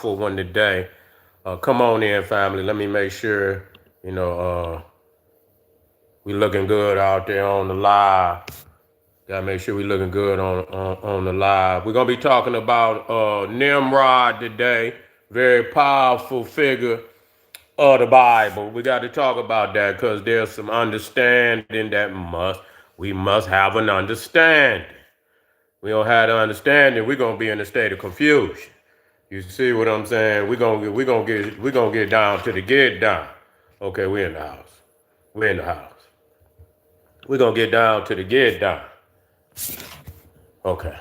powerful one today. Come on in, family. Let me make sure, we looking good out there on the live. Gotta make sure we looking good on the live. We're gonna be talking about Nimrod today. Very powerful figure of the Bible. We got to talk about that because there's some understanding that we must have an understanding. We don't have the understanding, we're gonna be in a state of confusion. You see what I'm saying? We're gonna get down to the get down. Okay, we're in the house. We're in the house. We're gonna get down to the get down. Okay.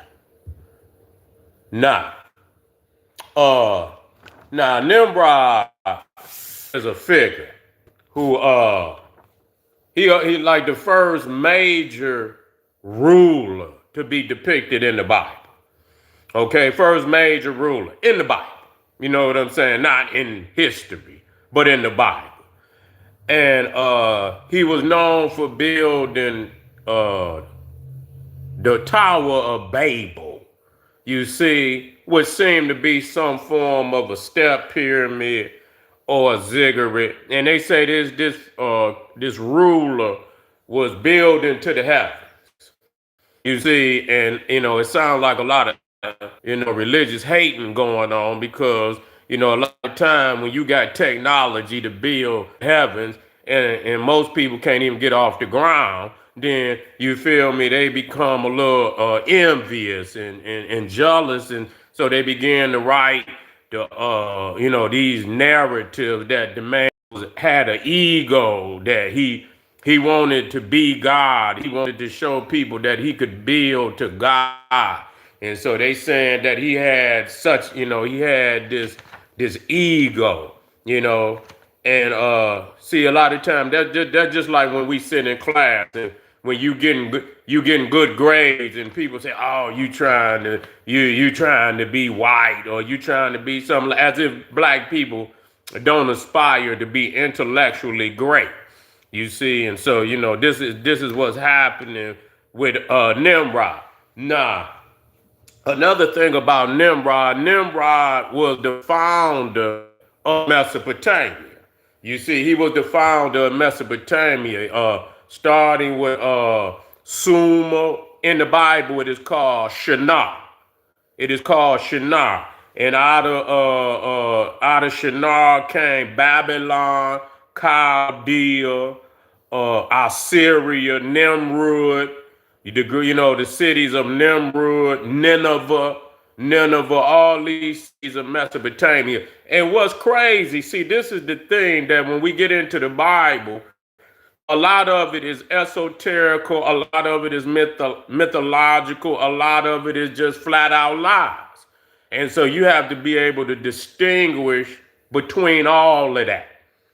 Now, Nimrod is a figure who he like the first major ruler to be depicted in the Bible. Okay, first major ruler in the Bible. You know what I'm saying? Not in history, but in the Bible. And he was known for building the Tower of Babel. You see, which seemed to be some form of a step pyramid or a ziggurat. And they say this ruler was building to the heavens. You see, and it sounds like a lot of religious hating going on because a lot of time when you got technology to build heavens and most people can't even get off the ground, then you feel me, they become a little envious and jealous, and so they begin to write these narratives that the man had an ego, that he wanted to be God. He wanted to show people that he could build to God. And so they saying that he had such, he had this ego, and see, a lot of times that's just like when we sit in class and when you getting good grades and people say, oh, you trying to be white, or you trying to be something, as if black people don't aspire to be intellectually great. You see, and so this is what's happening with Nimrod. Nah, another thing about Nimrod was the founder of Mesopotamia. You see, he was the founder of Mesopotamia, starting with Sumer. In the Bible, it is called Shinar. It is called Shinar, and out of Shinar came Babylon, Chaldea, Assyria, Nimrod, the cities of Nimrod, Nineveh, all these cities of Mesopotamia. And what's crazy, see, this is the thing that when we get into the Bible, a lot of it is esoterical, a lot of it is mythological, a lot of it is just flat out lies. And so you have to be able to distinguish between all of that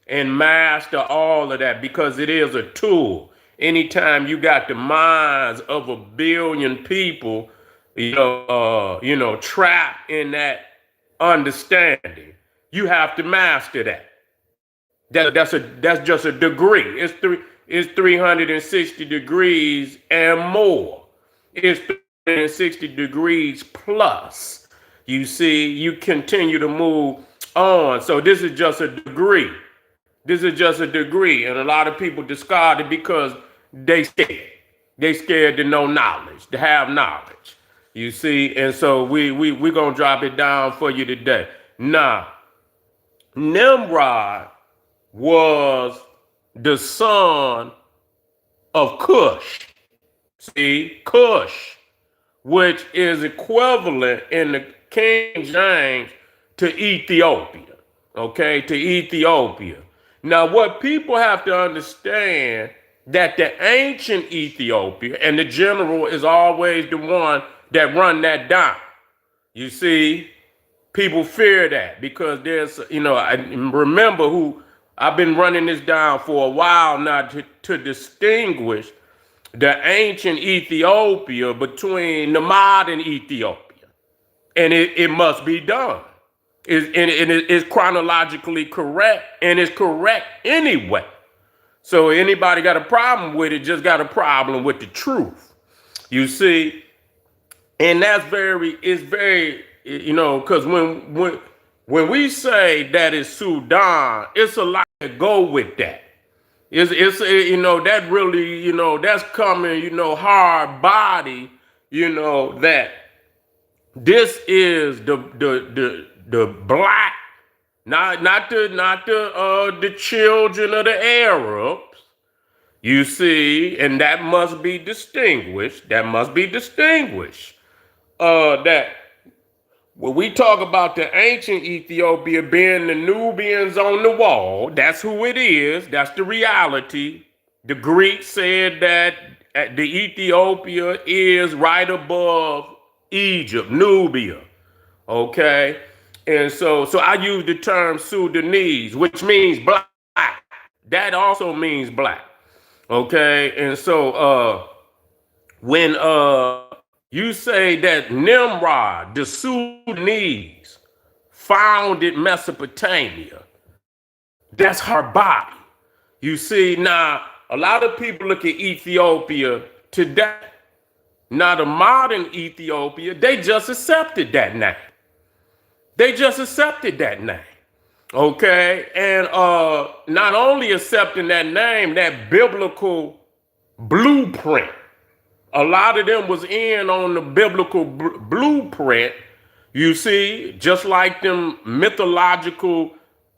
and master all of that, because it is a tool. Anytime you got the minds of 1 billion people, trapped in that understanding, you have to master that. That's just a degree. It's 360 degrees and more. It's 360 degrees plus. You see, you continue to move on. So this is just a degree. This is just a degree, and a lot of people discard it because they scared. They scared to know knowledge, to have knowledge. You see, and so we're gonna drop it down for you today. Now, Nimrod was the son of Kush. See, Kush, which is equivalent in the King James to Ethiopia. Okay, to Ethiopia. Now, what people have to understand, that the ancient Ethiopia, and the general is always the one that run that down. You see, people fear that because there's, I remember who I've been running this down for a while now to distinguish the ancient Ethiopia between the modern Ethiopia. And it must be done. It's chronologically correct, and it's correct anyway. So anybody got a problem with it, just got a problem with the truth. You see, and it's very, because when when we say that it's Sudan, it's a lot to go with that. It's that really, that's coming, hard body, that this is the black, not the children of the Arabs, you see, and that must be distinguished. That when we talk about the ancient Ethiopia being the Nubians on the wall, that's who it is. That's the reality. The Greeks said that the Ethiopia is right above Egypt, Nubia. Okay? And so I use the term Sudanese, which means black. That also means black. Okay? And so when you say that Nimrod, the Sudanese, founded Mesopotamia, that's her body. You see, now, a lot of people look at Ethiopia today. Now, the modern Ethiopia, they just accepted that name. Okay? And not only accepting that name, that biblical blueprint, a lot of them was in on the biblical blueprint, you see, just like them mythological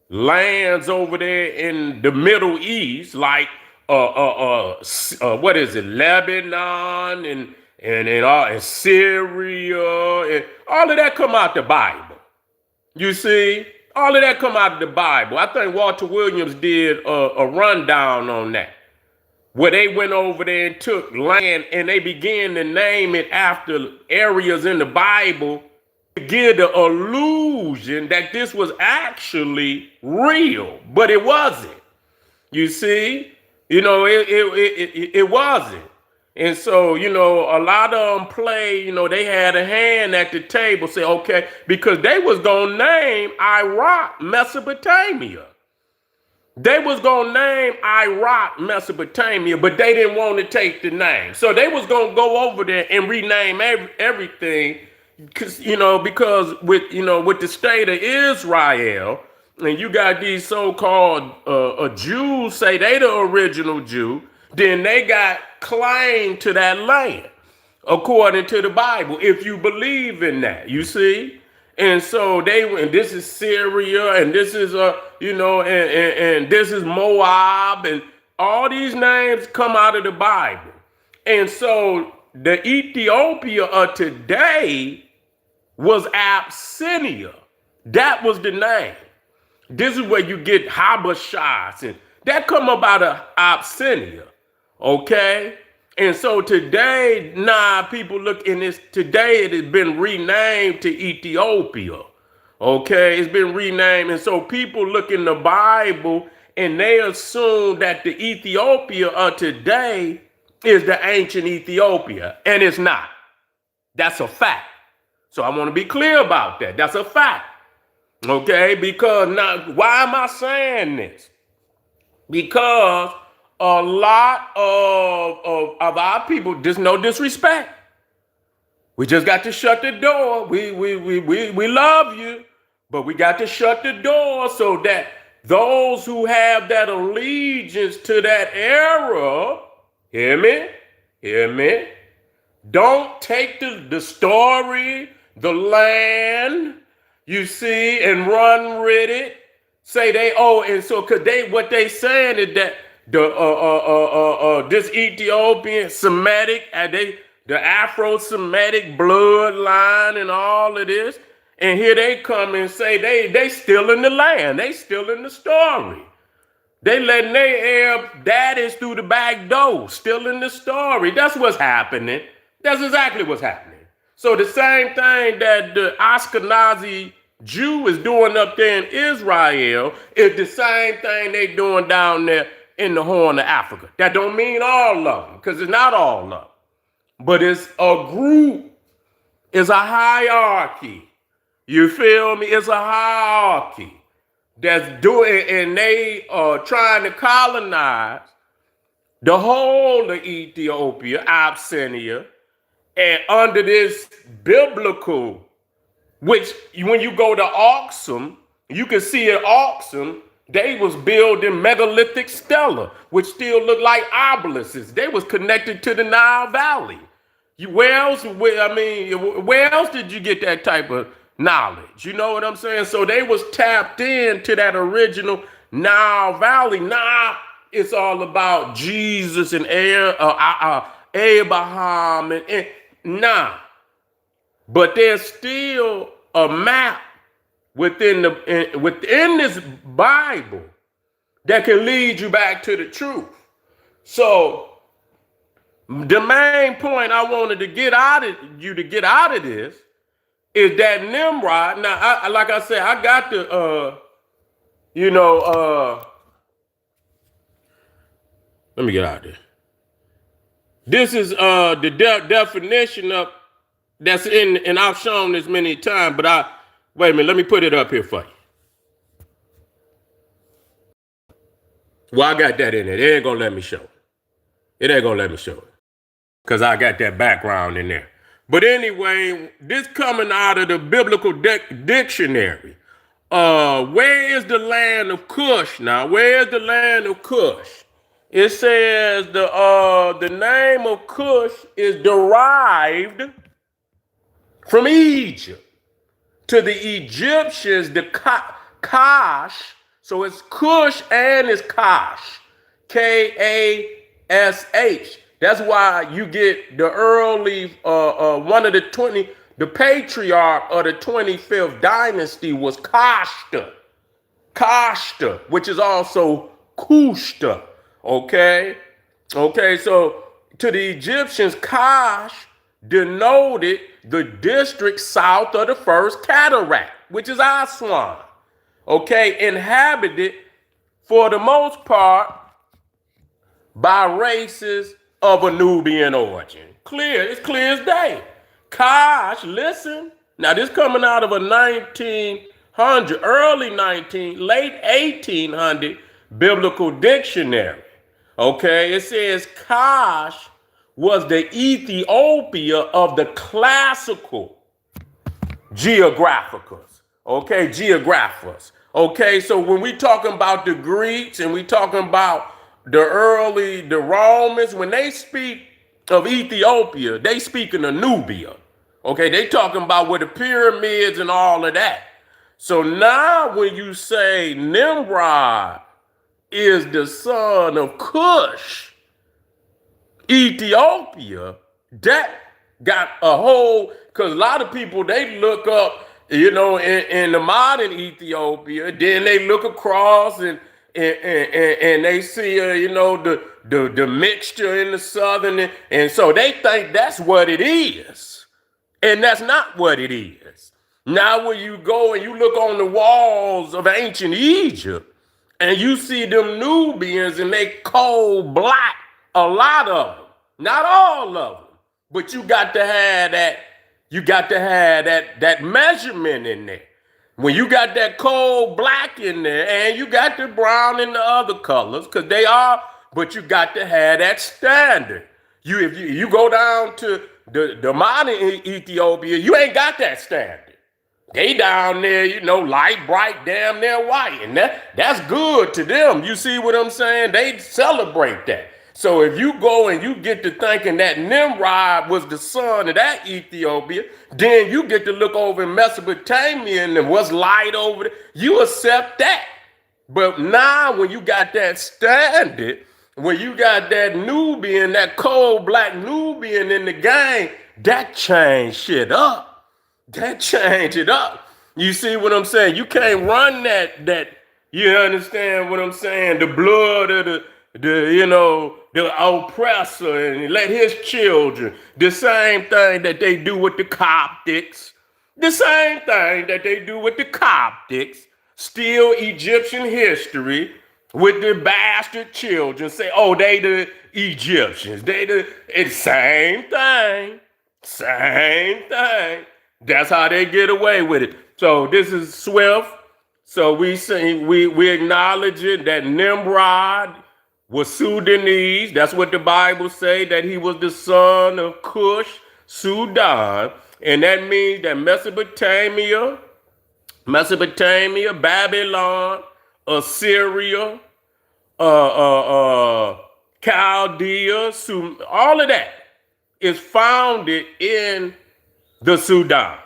lands over there in the Middle East, like what is it, Lebanon and Syria, and all of that come out the Bible. You see, all of that come out of the Bible. I think Walter Williams did a rundown on that, where they went over there and took land and they began to name it after areas in the Bible to give the illusion that this was actually real, but it wasn't. You see, it wasn't. And so, a lot of them play, they had a hand at the table, say, okay, because they was going to name Iraq Mesopotamia. They was going to name Iraq Mesopotamia, but they didn't want to take the name. So they was going to go over there and rename everything, because with the state of Israel, and you got these so-called Jews say they the original Jew, then they got claim to that land, according to the Bible, if you believe in that, you see? And so and this is Syria, and this is and this is Moab, and all these names come out of the Bible. And so the Ethiopia of today was Abyssinia. That was the name. This is where you get Habashas, and that come up out of Abyssinia. Okay? And so today, people look in this, today it has been renamed to Ethiopia. Okay? It's been renamed. And so people look in the Bible and they assume that the Ethiopia of today is the ancient Ethiopia. And it's not. That's a fact. So I want to be clear about that. That's a fact. Okay? Because now, why am I saying this? Because a lot of our people, just no disrespect. We just got to shut the door. We love you, but we got to shut the door so that those who have that allegiance to that era, hear me, don't take the story, the land, you see, and run with it. Say they and so what they saying is that this Ethiopian Semitic, the Afro-Semitic bloodline and all of this, and here they come and say they still in the land, they still in the story. They letting their Arab daddies through the back door, still in the story. That's what's happening. That's exactly what's happening. So the same thing that the Ashkenazi Jew is doing up there in Israel is the same thing they doing down there in the Horn of Africa. That don't mean all of them, because it's not all of them. But it's a group. It's a hierarchy. You feel me? It's a hierarchy that's doing, and they are trying to colonize the whole of Ethiopia, Abyssinia, and under this biblical, which when you go to Aksum, You can see at Oxum, they was building megalithic stela, which still look like obelisks. They was connected to the Nile Valley. Where else did you get that type of knowledge? You know what I'm saying? So they was tapped into that original Nile Valley. Now it's all about Jesus and Abraham and nah. But there's still a map within this Bible that can lead you back to the truth. So the main point I wanted to get out of this is that Nimrod. Now, like I said, I got the let me get out there. This is the definition of that's in, and I've shown this many times, but wait a minute, let me put it up here for you. Well, I got that in there. It ain't gonna let me show it. Because I got that background in there. But anyway, this coming out of the biblical dictionary. Where is the land of Kush now? Where is the land of Kush? It says the name of Kush is derived from Egypt. To the Egyptians, the CUSH, so it's Kush and it's KASH, KASH. That's why you get the early, one of the patriarch of the 25th dynasty was Kashta, which is also Kushta, okay? Okay, so to the Egyptians, Kash denoted the district south of the first cataract, which is Aswan, okay? Inhabited for the most part by races of a Nubian origin. It's clear as day. Kush, listen. Now this coming out of a late 1800 biblical dictionary. Okay, it says Kush was the Ethiopia of the classical geographers. Okay, so when we talking about the Greeks and we talking about the Romans, when they speak of Ethiopia, they speaking of Nubia. Okay, they talking about with the pyramids and all of that. So now when you say Nimrod is the son of Kush, Ethiopia, that got a whole, because a lot of people, they look up, in the modern Ethiopia, then they look across and they see, the mixture in the southern, and so they think that's what it is. And that's not what it is. Now when you go and you look on the walls of ancient Egypt, and you see them Nubians and they coal black, a lot of them, not all of them, but you got to have that measurement in there. When you got that coal black in there and you got the brown and the other colors, because they are, but you got to have that standard. If you go down to the modern Ethiopia, you ain't got that standard. They down there, light, bright, damn near white. And that's good to them. You see what I'm saying? They celebrate that. So if you go and you get to thinking that Nimrod was the son of that Ethiopia, then you get to look over in Mesopotamia and what's light over there. You accept that. But now when you got that standard, when you got that Nubian, that cold black Nubian in the game, that changed shit up. That changed it up. You see what I'm saying? You can't run that. You understand what I'm saying? The blood of the oppressor, and let his children, the same thing that they do with the Coptics, steal Egyptian history with the bastard children, say, oh, they the Egyptians, it's same thing. That's how they get away with it. So this is Swift. So we acknowledge that Nimrod was Sudanese. That's what the Bible say, that he was the son of Kush, Sudan. And that means that Mesopotamia, Mesopotamia, Babylon, Assyria, Chaldea, all of that is founded in the Sudan.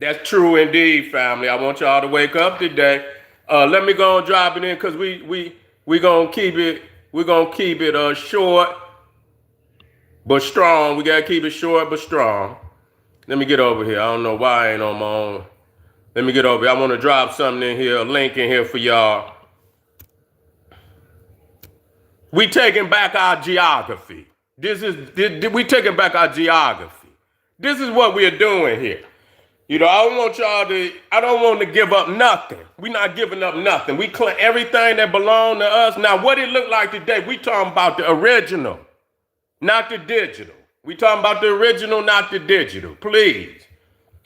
That's true indeed, family. I want y'all to wake up today. Let me go and drop it in because we gonna keep it short but strong. We gotta keep it short but strong. Let me get over here. I don't know why I ain't on my own. Let me get over here. I want to drop something in here, a link in here for y'all. We taking back our geography. We taking back our geography. This is what we are doing here. You know, I don't want to give up nothing. We're not giving up nothing. We claim everything that belongs to us. Now, what it look like today, we talking about the original, not the digital. We talking about the original, not the digital. Please.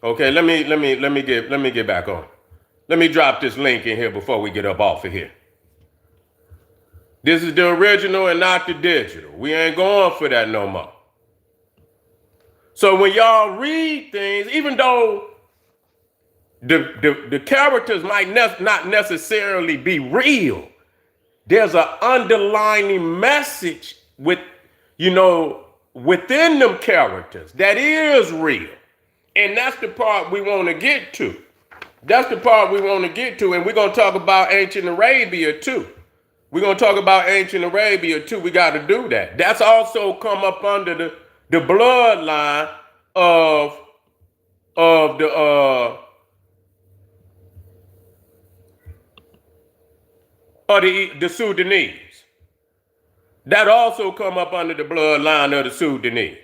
Okay, let me get back on. Let me drop this link in here before we get up off of here. This is the original and not the digital. We ain't going for that no more. So when y'all read things, even though the characters might not necessarily be real, there's an underlying message within them characters that is real. And that's the part we want to get to. That's the part we want to get to. And we're going to talk about ancient Arabia too. We're going to talk about ancient Arabia too. We got to do that. That's also come up under the bloodline of the Sudanese. That also come up under the bloodline of the Sudanese.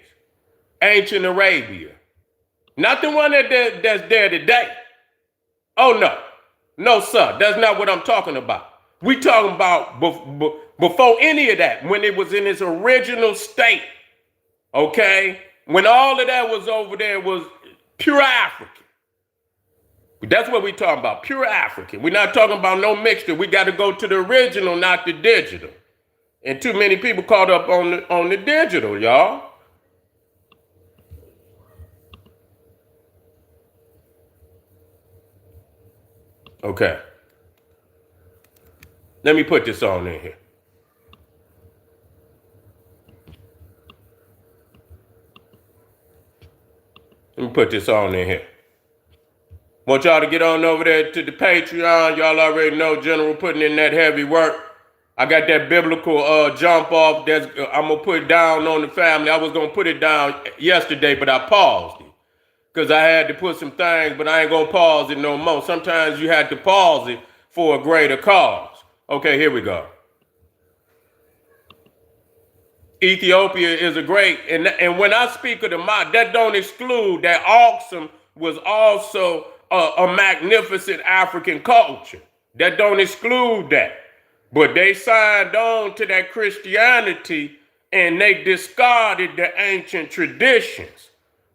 Ancient Arabia. Not the one that's there today. Oh, no. No, sir. That's not what I'm talking about. We talking about before any of that, when it was in its original state. Okay? When all of that was over there, was pure African. That's what we talking about, pure African. We're not talking about no mixture. We got to go to the original, not the digital. And too many people caught up on the digital, y'all. Okay. Let me put this on in here. Let me put this on in here. Want y'all to get on over there to the Patreon. Y'all already know General putting in that heavy work. I got that biblical jump off. I'm going to put it down on the family. I was going to put it down yesterday, but I paused it. Because I had to put some things, but I ain't going to pause it no more. Sometimes you had to pause it for a greater cause. Okay, here we go. Ethiopia is a great, and when I speak of the that don't exclude that Aksum was also a magnificent African culture. That don't exclude that. But they signed on to that Christianity and they discarded the ancient traditions,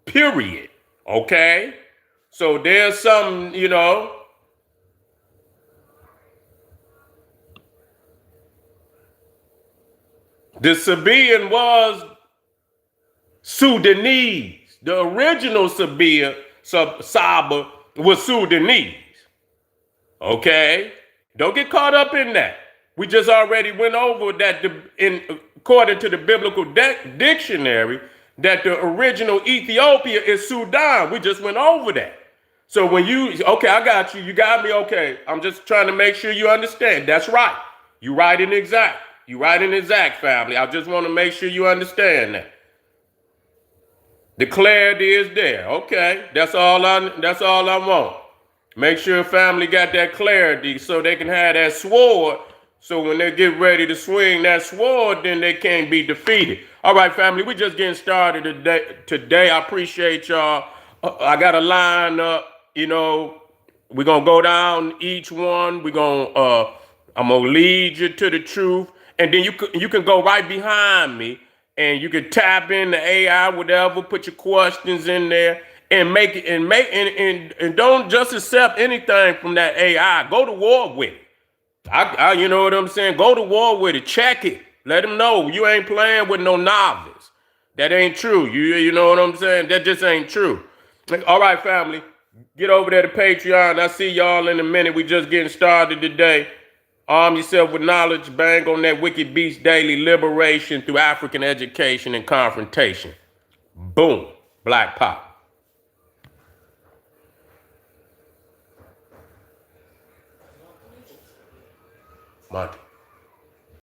period. Okay? So there's some, the Sabaean was Sudanese. The original Saba was Sudanese. Okay? Don't get caught up in that. We just already went over that according to the biblical dictionary, that the original Ethiopia is Sudan. We just went over that. So when okay, I got you. You got me. Okay. I'm just trying to make sure you understand. That's right. You right and exact. You right and exact, family. I just want to make sure you understand that. The clarity is there. Okay. That's all I want. Make sure family got that clarity so they can have that sword. So when they get ready to swing that sword, then they can't be defeated. All right, family, we just getting started today. I appreciate y'all. I got a line up, we're going to go down each one. I'm going to lead you to the truth. And then you can go right behind me and you can tap in the AI, whatever, put your questions in there and make it and don't just accept anything from that AI. Go to war with it. You know what I'm saying? Go to war with it. Check it. Let them know you ain't playing with no novice. That ain't true. You know what I'm saying? That just ain't true. All right, family. Get over there to Patreon. I'll see y'all in a minute. We just getting started today. Arm yourself with knowledge. Bang on that Wicked Beast Daily Liberation through African education and confrontation. Boom. Black pop. Monty.